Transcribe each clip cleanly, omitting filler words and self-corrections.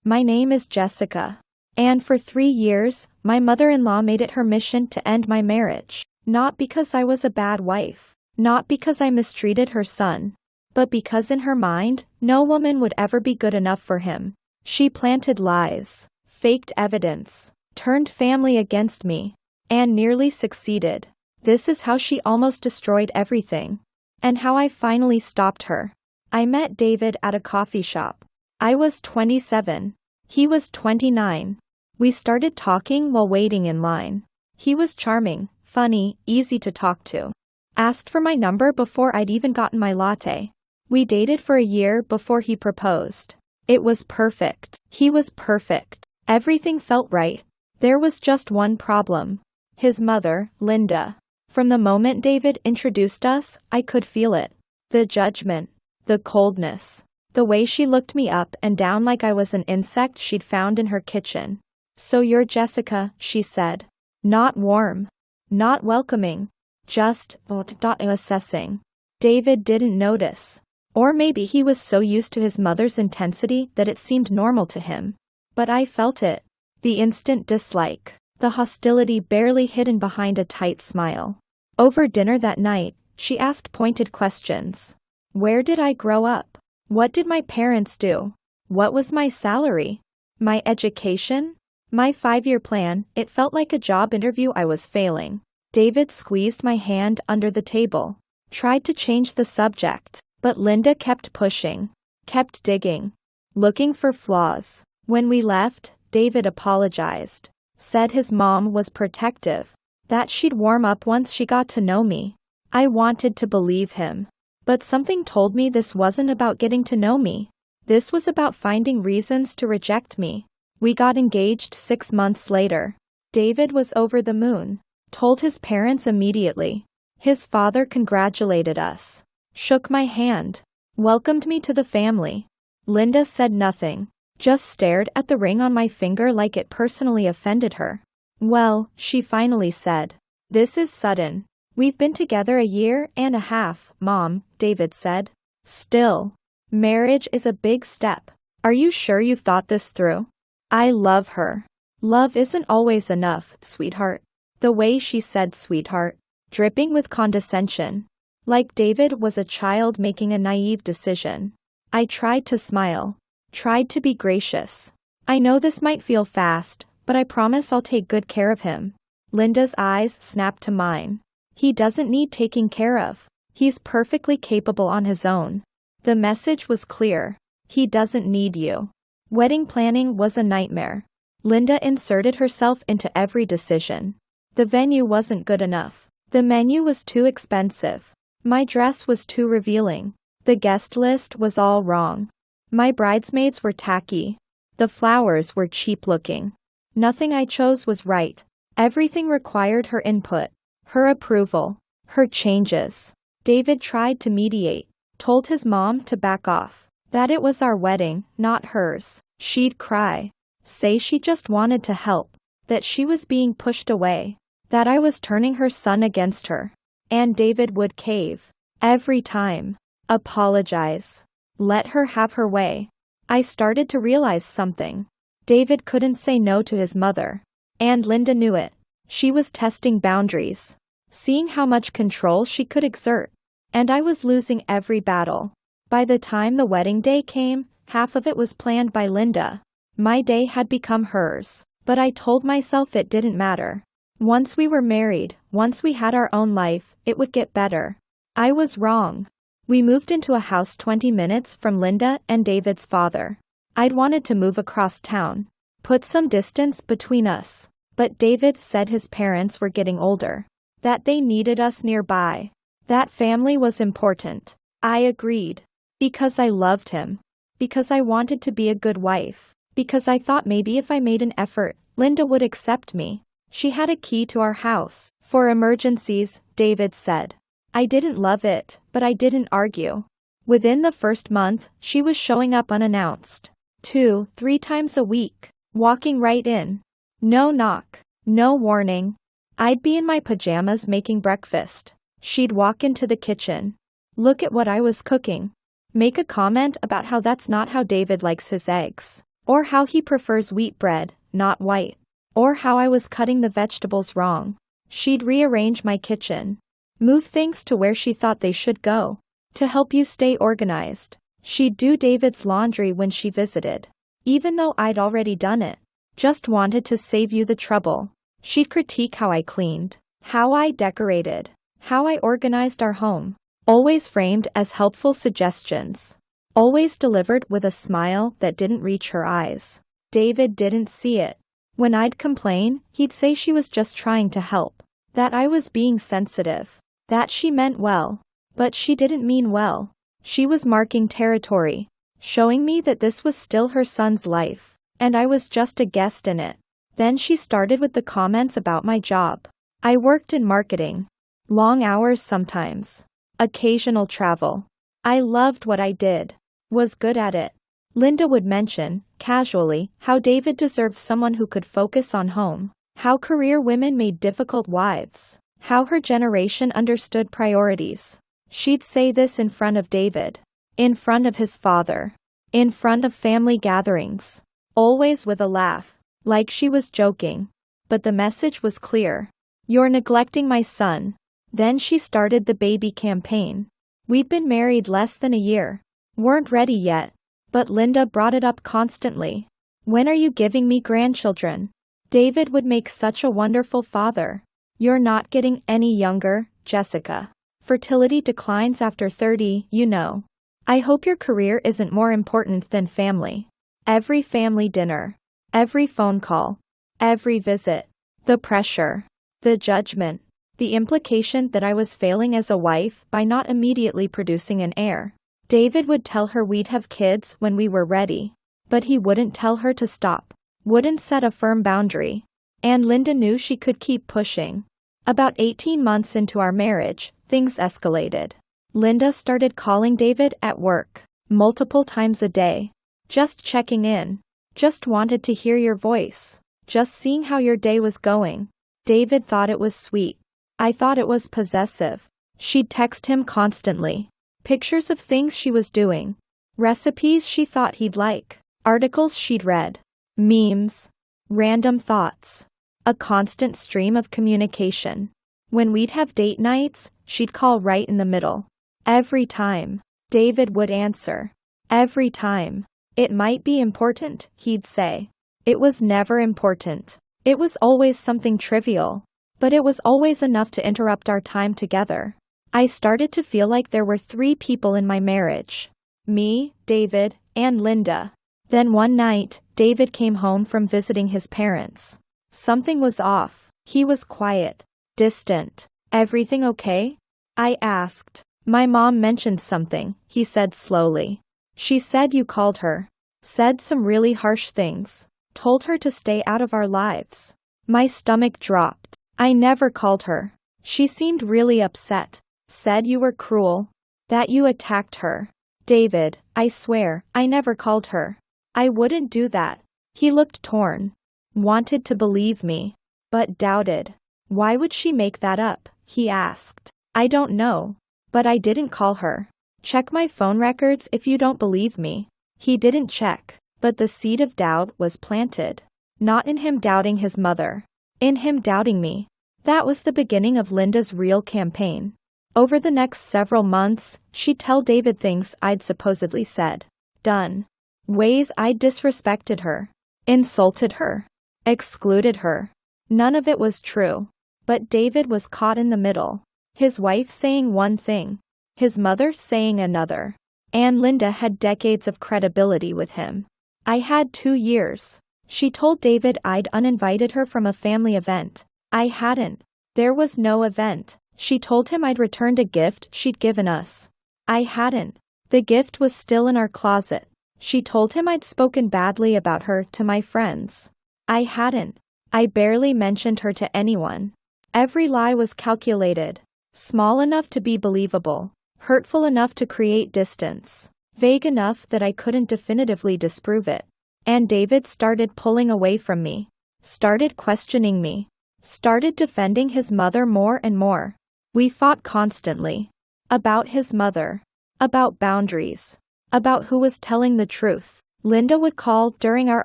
My name is Jessica. And for 3 years, my mother-in-law made it her mission to end my marriage. Not because I was a bad wife. Not because I mistreated her son. But because in her mind, no woman would ever be good enough for him. She planted lies, faked evidence, turned family against me, and nearly succeeded. This is how she almost destroyed everything. And how I finally stopped her. I met David at a coffee shop. I was 27. He was 29. We started talking while waiting in line. He was charming, funny, easy to talk to. Asked for my number before I'd even gotten my latte. We dated for a year before he proposed. It was perfect. He was perfect. Everything felt right. There was just one problem. His mother, Linda. From the moment David introduced us, I could feel it. The judgment. The coldness. The way she looked me up and down like I was an insect she'd found in her kitchen. So you're Jessica, she said. Not warm. Not welcoming. Just assessing. David didn't notice. Or maybe he was so used to his mother's intensity that it seemed normal to him. But I felt it. The instant dislike. The hostility barely hidden behind a tight smile. Over dinner that night, she asked pointed questions. Where did I grow up? What did my parents do? What was my salary? My education? My 5-year plan. It felt like a job interview I was failing. David squeezed my hand under the table. Tried to change the subject. But Linda kept pushing. Kept digging. Looking for flaws. When we left, David apologized. Said his mom was protective. That she'd warm up once she got to know me. I wanted to believe him. But something told me this wasn't about getting to know me. This was about finding reasons to reject me. We got engaged 6 months later. David was over the moon. Told his parents immediately. His father congratulated us. Shook my hand. Welcomed me to the family. Linda said nothing. Just stared at the ring on my finger like it personally offended her. Well, she finally said. This is sudden. We've been together 1.5 years, Mom, David said. Still. Marriage is a big step. Are you sure you've thought this through? I love her. Love isn't always enough, sweetheart. The way she said sweetheart. Dripping with condescension. Like David was a child making a naive decision. I tried to smile. Tried to be gracious. I know this might feel fast, but I promise I'll take good care of him. Linda's eyes snapped to mine. He doesn't need taking care of. He's perfectly capable on his own. The message was clear. He doesn't need you. Wedding planning was a nightmare. Linda inserted herself into every decision. The venue wasn't good enough. The menu was too expensive. My dress was too revealing. The guest list was all wrong. My bridesmaids were tacky. The flowers were cheap looking. Nothing I chose was right. Everything required her input. Her approval. Her changes. David tried to mediate. Told his mom to back off. That it was our wedding, not hers. She'd cry. Say she just wanted to help. That she was being pushed away. That I was turning her son against her. And David would cave. Every time. Apologize. Let her have her way. I started to realize something. David couldn't say no to his mother. And Linda knew it. She was testing boundaries. Seeing how much control she could exert. And I was losing every battle. By the time the wedding day came, half of it was planned by Linda. My day had become hers. But I told myself it didn't matter. Once we were married, once we had our own life, it would get better. I was wrong. We moved into a house 20 minutes from Linda and David's father. I'd wanted to move across town. Put some distance between us. But David said his parents were getting older. That they needed us nearby. That family was important. I agreed. Because I loved him. Because I wanted to be a good wife. Because I thought maybe if I made an effort, Linda would accept me. She had a key to our house. For emergencies, David said. I didn't love it, but I didn't argue. Within the first month, she was showing up unannounced. 2-3 times a week. Walking right in. No knock. No warning. I'd be in my pajamas making breakfast. She'd walk into the kitchen. Look at what I was cooking. Make a comment about how that's not how David likes his eggs. Or how he prefers wheat bread, not white. Or how I was cutting the vegetables wrong. She'd rearrange my kitchen. Move things to where she thought they should go. To help you stay organized. She'd do David's laundry when she visited. Even though I'd already done it. Just wanted to save you the trouble. She'd critique how I cleaned. How I decorated. How I organized our home. Always framed as helpful suggestions. Always delivered with a smile that didn't reach her eyes. David didn't see it. When I'd complain, he'd say she was just trying to help. That I was being sensitive. That she meant well. But she didn't mean well. She was marking territory. Showing me that this was still her son's life. And I was just a guest in it. Then she started with the comments about my job. I worked in marketing. Long hours sometimes. Occasional travel. I loved what I did. Was good at it. Linda would mention, casually, how David deserved someone who could focus on home. How career women made difficult wives. How her generation understood priorities. She'd say this in front of David. In front of his father. In front of family gatherings. Always with a laugh. Like she was joking. But the message was clear. You're neglecting my son. Then she started the baby campaign. We'd been married less than a year. Weren't ready yet. But Linda brought it up constantly. When are you giving me grandchildren? David would make such a wonderful father. You're not getting any younger, Jessica. Fertility declines after 30, you know. I hope your career isn't more important than family. Every family dinner. Every phone call. Every visit. The pressure. The judgment. The implication that I was failing as a wife by not immediately producing an heir. David would tell her we'd have kids when we were ready. But he wouldn't tell her to stop. Wouldn't set a firm boundary. And Linda knew she could keep pushing. About 18 months into our marriage, things escalated. Linda started calling David at work. Multiple times a day. Just checking in. Just wanted to hear your voice. Just seeing how your day was going. David thought it was sweet. I thought it was possessive. She'd text him constantly. Pictures of things she was doing. Recipes she thought he'd like. Articles she'd read. Memes. Random thoughts. A constant stream of communication. When we'd have date nights, she'd call right in the middle. Every time. David would answer. Every time. It might be important, he'd say. It was never important. It was always something trivial. But it was always enough to interrupt our time together. I started to feel like there were 3 people in my marriage. Me, David, and Linda. Then one night, David came home from visiting his parents. Something was off. He was quiet. Distant. Everything okay? I asked. My mom mentioned something, he said slowly. She said you called her. Said some really harsh things. Told her to stay out of our lives. My stomach dropped. I never called her. She seemed really upset. Said you were cruel. That you attacked her. David, I swear, I never called her. I wouldn't do that. He looked torn. Wanted to believe me. But doubted. Why would she make that up? He asked. I don't know. But I didn't call her. Check my phone records if you don't believe me. He didn't check. But the seed of doubt was planted. Not in him doubting his mother. In him doubting me. That was the beginning of Linda's real campaign. Over the next several months, she'd tell David things I'd supposedly said. Done. Ways I'd disrespected her. Insulted her. Excluded her. None of it was true. But David was caught in the middle. His wife saying one thing. His mother saying another. And Linda had decades of credibility with him. I had 2 years. She told David I'd uninvited her from a family event. I hadn't. There was no event. She told him I'd returned a gift she'd given us. I hadn't. The gift was still in our closet. She told him I'd spoken badly about her to my friends. I hadn't. I barely mentioned her to anyone. Every lie was calculated. Small enough to be believable. Hurtful enough to create distance. Vague enough that I couldn't definitively disprove it. And David started pulling away from me. Started questioning me. Started defending his mother more and more. We fought constantly. About his mother. About boundaries. About who was telling the truth. Linda would call during our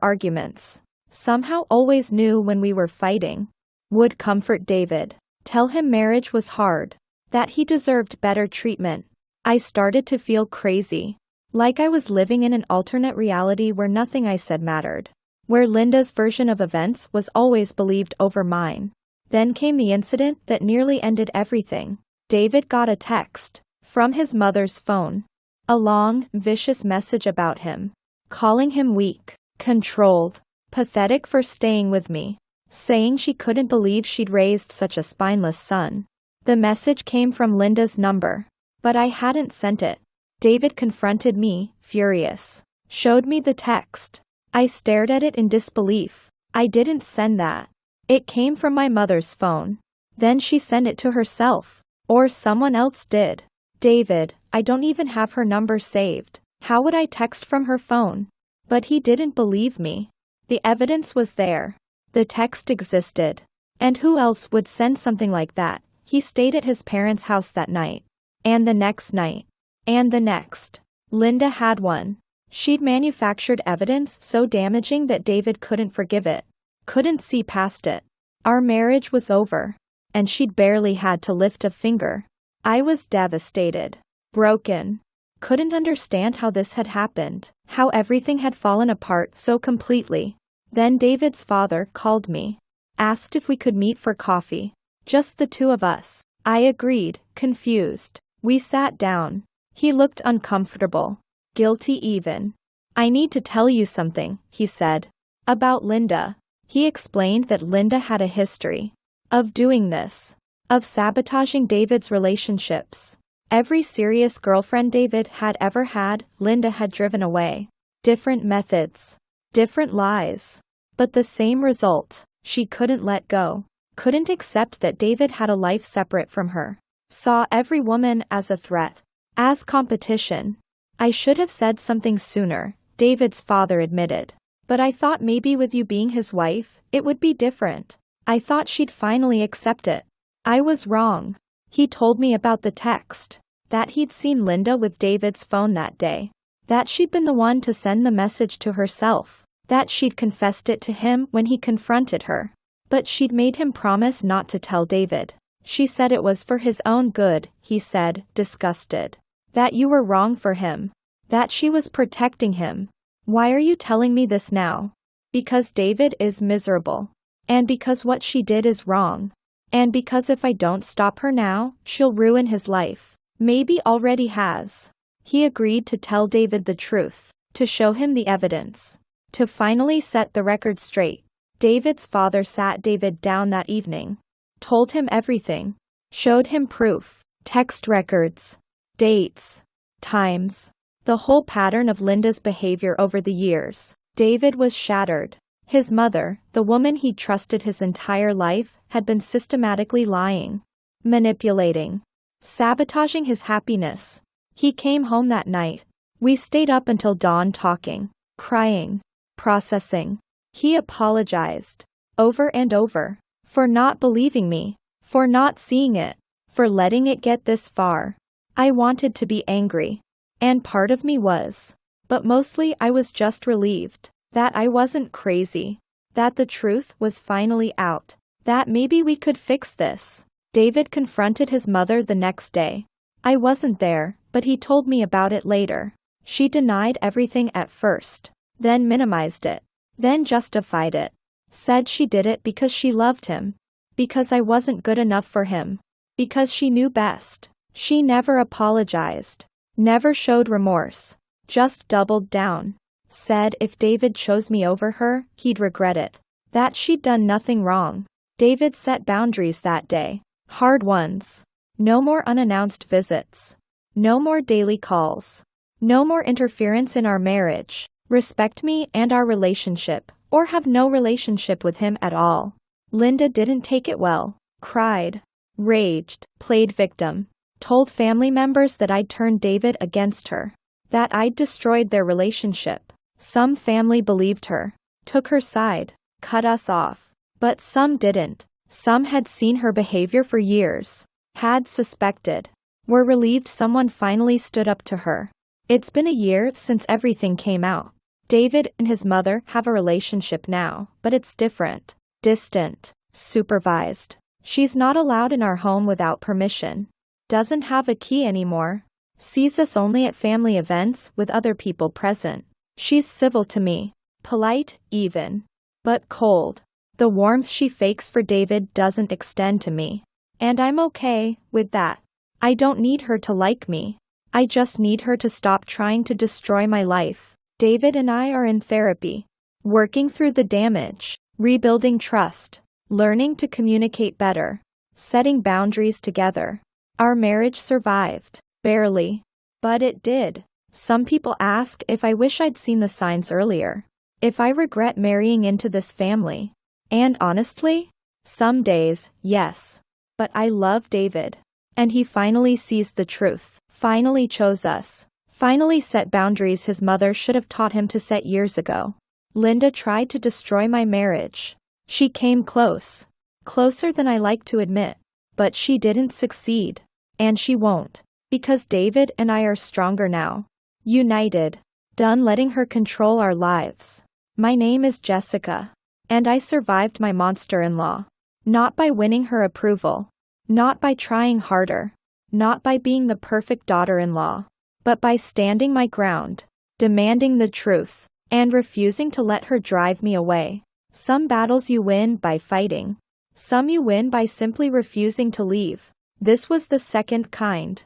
arguments. Somehow always knew when we were fighting. Would comfort David. Tell him marriage was hard. That he deserved better treatment. I started to feel crazy. Like I was living in an alternate reality where nothing I said mattered. Where Linda's version of events was always believed over mine. Then came the incident that nearly ended everything. David got a text from his mother's phone. A long, vicious message about him. Calling him weak, controlled, pathetic for staying with me. Saying she couldn't believe she'd raised such a spineless son. The message came from Linda's number. But I hadn't sent it. David confronted me, furious. Showed me the text. I stared at it in disbelief. I didn't send that. It came from my mother's phone. Then she sent it to herself. Or someone else did. David, I don't even have her number saved. How would I text from her phone? But he didn't believe me. The evidence was there. The text existed. And who else would send something like that? He stayed at his parents' house that night. And the next night. And the next. Linda had one. She'd manufactured evidence so damaging that David couldn't forgive it. Couldn't see past it. Our marriage was over. And she'd barely had to lift a finger. I was devastated. Broken. Couldn't understand how this had happened. How everything had fallen apart so completely. Then David's father called me. Asked if we could meet for coffee. Just the two of us. I agreed, confused. We sat down. He looked uncomfortable. Guilty even. I need to tell you something, he said. About Linda. He explained that Linda had a history. Of doing this. Of sabotaging David's relationships. Every serious girlfriend David had ever had, Linda had driven away. Different methods. Different lies. But the same result. She couldn't let go. Couldn't accept that David had a life separate from her. Saw every woman as a threat. As competition. I should have said something sooner, David's father admitted. But I thought maybe with you being his wife, it would be different. I thought she'd finally accept it. I was wrong. He told me about the text. That he'd seen Linda with David's phone that day. That she'd been the one to send the message to herself. That she'd confessed it to him when he confronted her. But she'd made him promise not to tell David. She said it was for his own good, he said, disgusted. That you were wrong for him. That she was protecting him. Why are you telling me this now? Because David is miserable. And because what she did is wrong. And because if I don't stop her now, she'll ruin his life. Maybe already has. He agreed to tell David the truth. To show him the evidence. To finally set the record straight. David's father sat David down that evening. Told him everything. Showed him proof. Text records. Dates. Times. The whole pattern of Linda's behavior over the years. David was shattered. His mother, the woman he trusted his entire life, had been systematically lying. Manipulating. Sabotaging his happiness. He came home that night. We stayed up until dawn talking. Crying. Processing. He apologized. Over and over. For not believing me. For not seeing it. For letting it get this far. I wanted to be angry. And part of me was. But mostly I was just relieved. That I wasn't crazy. That the truth was finally out. That maybe we could fix this. David confronted his mother the next day. I wasn't there, but he told me about it later. She denied everything at first. Then minimized it. Then justified it. Said she did it because she loved him. Because I wasn't good enough for him. Because she knew best. She never apologized. Never showed remorse. Just doubled down. Said if David chose me over her, he'd regret it. That she'd done nothing wrong. David set boundaries that day. Hard ones. No more unannounced visits. No more daily calls. No more interference in our marriage. Respect me and our relationship, or have no relationship with him at all. Linda didn't take it well. Cried. Raged. Played victim. Told family members that I'd turned David against her. That I'd destroyed their relationship. Some family believed her. Took her side. Cut us off. But some didn't. Some had seen her behavior for years. Had suspected. Were relieved someone finally stood up to her. It's been a year since everything came out. David and his mother have a relationship now, but it's different. Distant. Supervised. She's not allowed in our home without permission. Doesn't have a key anymore. Sees us only at family events with other people present. She's civil to me. Polite, even. But cold. The warmth she fakes for David doesn't extend to me. And I'm okay with that. I don't need her to like me. I just need her to stop trying to destroy my life. David and I are in therapy. Working through the damage. Rebuilding trust. Learning to communicate better. Setting boundaries together. Our marriage survived. Barely. But it did. Some people ask if I wish I'd seen the signs earlier. If I regret marrying into this family. And honestly, some days, yes. But I love David. And he finally sees the truth. Finally chose us. Finally set boundaries his mother should have taught him to set years ago. Linda tried to destroy my marriage. She came close. Closer than I like to admit. But she didn't succeed. And she won't. Because David and I are stronger now. United. Done letting her control our lives. My name is Jessica. And I survived my monster-in-law. Not by winning her approval. Not by trying harder. Not by being the perfect daughter-in-law. But by standing my ground. Demanding the truth. And refusing to let her drive me away. Some battles you win by fighting. Some you win by simply refusing to leave. This was the second kind.